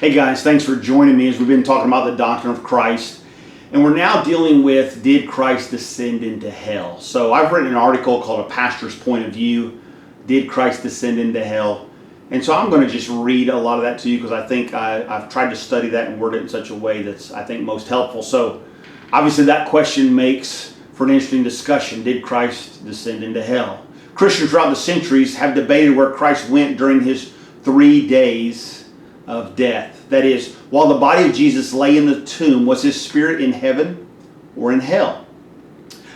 Hey guys, thanks for joining me as we've been talking about the doctrine of Christ. And we're now dealing with, did Christ descend into hell? So I've written an article called A Pastor's Point of View, Did Christ Descend into Hell? And so I'm going to just read a lot of that to you because I think I've tried to study that and word it in such a way that's, I think, most helpful. So obviously that question makes for an interesting discussion. Did Christ descend into hell? Christians throughout the centuries have debated where Christ went during his 3 days of death. That is, while the body of Jesus lay in the tomb, was his spirit in heaven or in hell?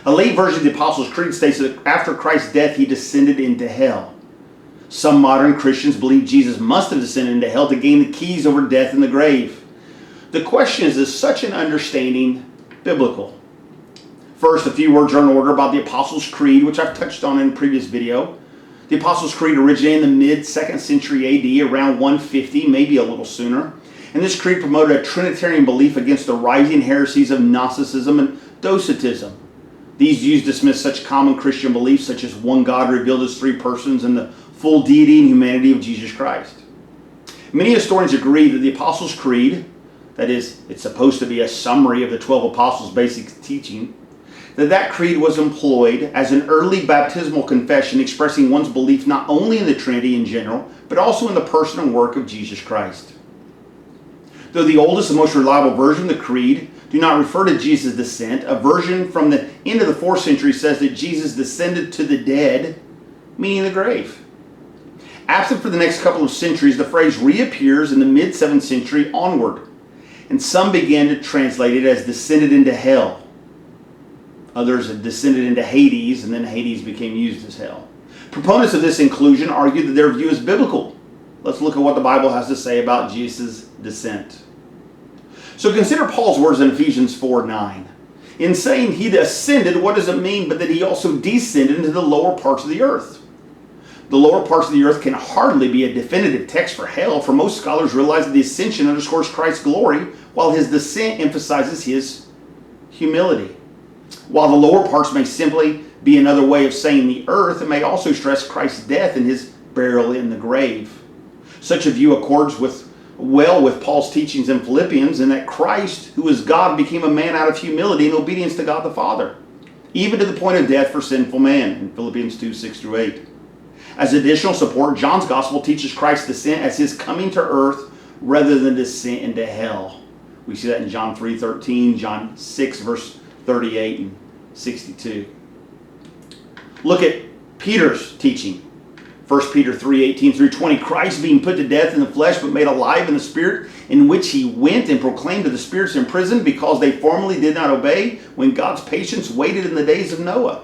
A late version of the Apostles' Creed states that after Christ's death, he descended into hell. Some modern Christians believe Jesus must have descended into hell to gain the keys over death and the grave. The question is such an understanding biblical? First, a few words are in order about the Apostles' Creed, which I've touched on in a previous video. The Apostles' Creed originated in the mid-2nd century AD, around 150, maybe a little sooner. And this creed promoted a Trinitarian belief against the rising heresies of Gnosticism and Docetism. These views dismiss such common Christian beliefs such as one God revealed as 3 persons and the full deity and humanity of Jesus Christ. Many historians agree that the Apostles' Creed, that is, it's supposed to be a summary of the 12 apostles' basic teaching, that creed was employed as an early baptismal confession expressing one's belief not only in the Trinity in general, but also in the person and work of Jesus Christ. Though the oldest and most reliable version of the creed do not refer to Jesus' descent, a version from the end of the 4th century says that Jesus descended to the dead, meaning the grave. Absent for the next couple of centuries, the phrase reappears in the mid-7th century onward, and some began to translate it as descended into hell. Others had descended into Hades, and then Hades became used as hell. Proponents of this inclusion argue that their view is biblical. Let's look at what the Bible has to say about Jesus' descent. So consider Paul's words in Ephesians 4:9. In saying he ascended, what does it mean but that he also descended into the lower parts of the earth? The lower parts of the earth can hardly be a definitive text for hell, for most scholars realize that the ascension underscores Christ's glory, while his descent emphasizes his humility. While the lower parts may simply be another way of saying the earth, it may also stress Christ's death and his burial in the grave. Such a view accords well with Paul's teachings in Philippians, in that Christ, who is God, became a man out of humility and obedience to God the Father, even to the point of death for sinful man, in Philippians 2:6-8. As additional support, John's Gospel teaches Christ's descent as his coming to earth rather than descent into hell. We see that in John 3:13, John 6, verse 38 and 62. Look at Peter's teaching. 1 Peter 3:18-20. Christ being put to death in the flesh but made alive in the spirit, in which he went and proclaimed to the spirits in prison because they formerly did not obey when God's patience waited in the days of Noah.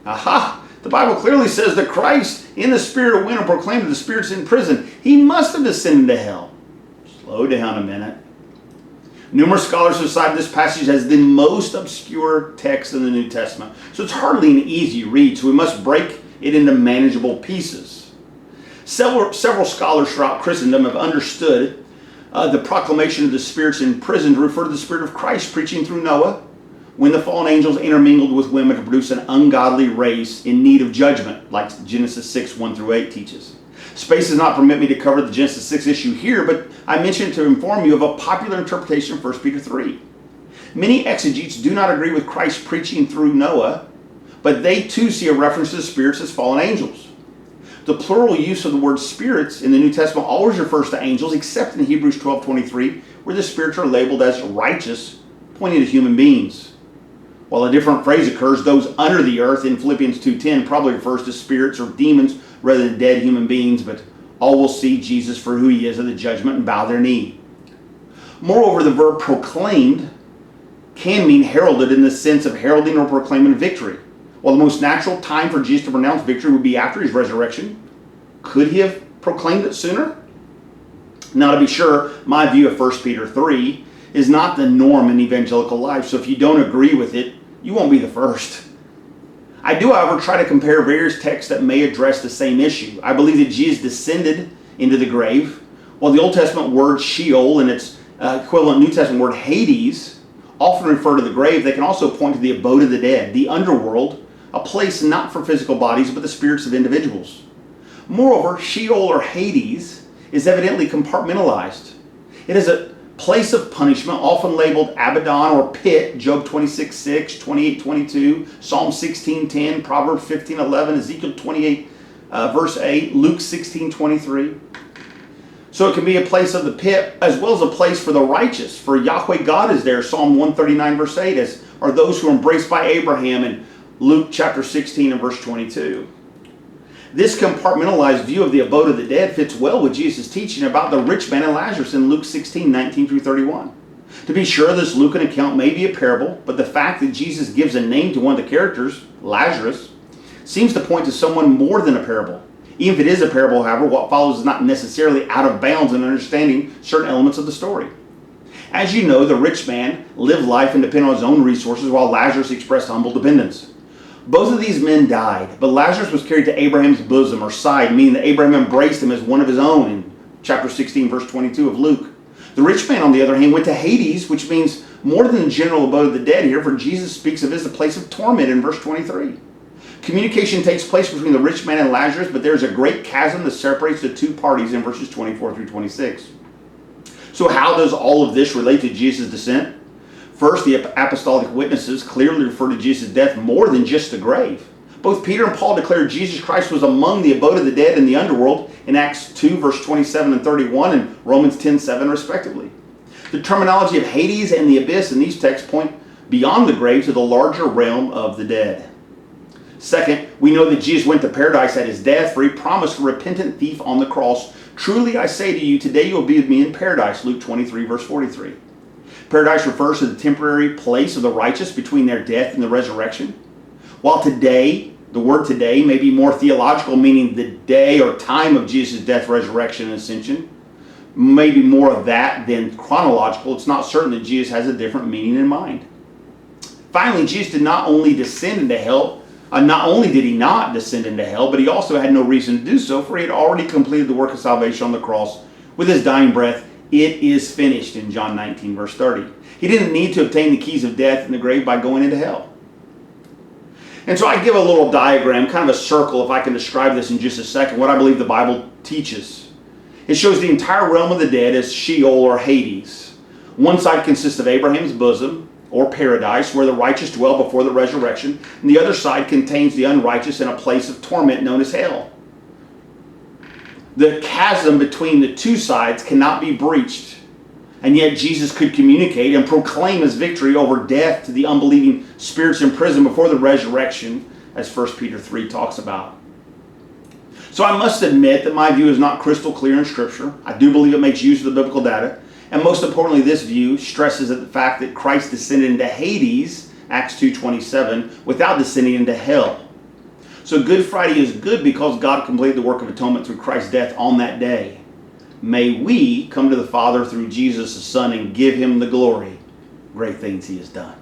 Aha! The Bible clearly says that Christ in the spirit went and proclaimed to the spirits in prison. He must have descended to hell. Slow down a minute. Numerous scholars have cited this passage as the most obscure text in the New Testament. So it's hardly an easy read, so we must break it into manageable pieces. Several scholars throughout Christendom have understood the proclamation of the spirits in prison to refer to the Spirit of Christ preaching through Noah, when the fallen angels intermingled with women to produce an ungodly race in need of judgment, like Genesis 6:1-8 teaches. Space does not permit me to cover the Genesis 6 issue here, but I mentioned to inform you of a popular interpretation of 1 Peter 3. Many exegetes do not agree with Christ preaching through Noah, but they too see a reference to the spirits as fallen angels. The plural use of the word spirits in the New Testament always refers to angels, except in Hebrews 12:23, where the spirits are labeled as righteous, pointing to human beings. While a different phrase occurs, those under the earth, in Philippians 2:10, probably refers to spirits or demons rather than dead human beings, but all will see Jesus for who he is at the judgment and bow their knee. Moreover, the verb proclaimed can mean heralded in the sense of heralding or proclaiming victory. While the most natural time for Jesus to pronounce victory would be after his resurrection, could he have proclaimed it sooner? Now, to be sure, my view of 1 Peter 3 is not the norm in evangelical life, so if you don't agree with it, you won't be the first. I do, however, try to compare various texts that may address the same issue. I believe that Jesus descended into the grave, while the Old Testament word Sheol and its equivalent New Testament word Hades often refer to the grave. They can also point to the abode of the dead, the underworld, a place not for physical bodies, but the spirits of individuals. Moreover, Sheol or Hades is evidently compartmentalized. It is a place of punishment, often labeled Abaddon or pit, Job 26:6, 28:22, Psalm 16:10, Proverbs 15:11, Ezekiel 28, verse 8, Luke 16:23. So it can be a place of the pit as well as a place for the righteous. For Yahweh God is there, Psalm 139 verse 8, as are those who are embraced by Abraham in Luke chapter 16 and verse 22. This compartmentalized view of the abode of the dead fits well with Jesus' teaching about the rich man and Lazarus in Luke 16:19 through 31. To be sure, this Lucan account may be a parable, but the fact that Jesus gives a name to one of the characters, Lazarus, seems to point to someone more than a parable. Even if it is a parable, however, what follows is not necessarily out of bounds in understanding certain elements of the story. As you know, the rich man lived life and depended on his own resources, while Lazarus expressed humble dependence. Both of these men died, but Lazarus was carried to Abraham's bosom or side, meaning that Abraham embraced him as one of his own in chapter 16, verse 22 of Luke. The rich man, on the other hand, went to Hades, which means more than the general abode of the dead here, for Jesus speaks of it as a place of torment in verse 23. Communication takes place between the rich man and Lazarus, but there's a great chasm that separates the two parties in verses 24 through 26. So how does all of this relate to Jesus' descent? First, the apostolic witnesses clearly refer to Jesus' death more than just the grave. Both Peter and Paul declared Jesus Christ was among the abode of the dead in the underworld in Acts 2, verse 27 and 31, and Romans 10:7, respectively. The terminology of Hades and the abyss in these texts point beyond the grave to the larger realm of the dead. Second, we know that Jesus went to paradise at his death, for he promised a repentant thief on the cross, "Truly I say to you, today you will be with me in paradise," Luke 23, verse 43. Paradise refers to the temporary place of the righteous between their death and the resurrection. While today, the word today may be more theological, meaning the day or time of Jesus' death, resurrection, and ascension, maybe more of that than chronological, it's not certain that Jesus has a different meaning in mind. Finally, Jesus did not only descend into hell, not only did he not descend into hell, but he also had no reason to do so, for he had already completed the work of salvation on the cross with his dying breath. It is finished in John 19, verse 30. He didn't need to obtain the keys of death and the grave by going into hell. And so I give a little diagram, kind of a circle, if I can describe this in just a second, what I believe the Bible teaches. It shows the entire realm of the dead as Sheol or Hades. One side consists of Abraham's bosom, or paradise, where the righteous dwell before the resurrection, and the other side contains the unrighteous in a place of torment known as hell. The chasm between the two sides cannot be breached, and yet Jesus could communicate and proclaim his victory over death to the unbelieving spirits in prison before the resurrection, as 1 Peter 3 talks about. So I must admit that my view is not crystal clear in Scripture. I do believe it makes use of the biblical data. And most importantly, this view stresses at the fact that Christ descended into Hades, Acts 2:27, without descending into hell. So Good Friday is good because God completed the work of atonement through Christ's death on that day. May we come to the Father through Jesus, the Son, and give him the glory. Great things he has done.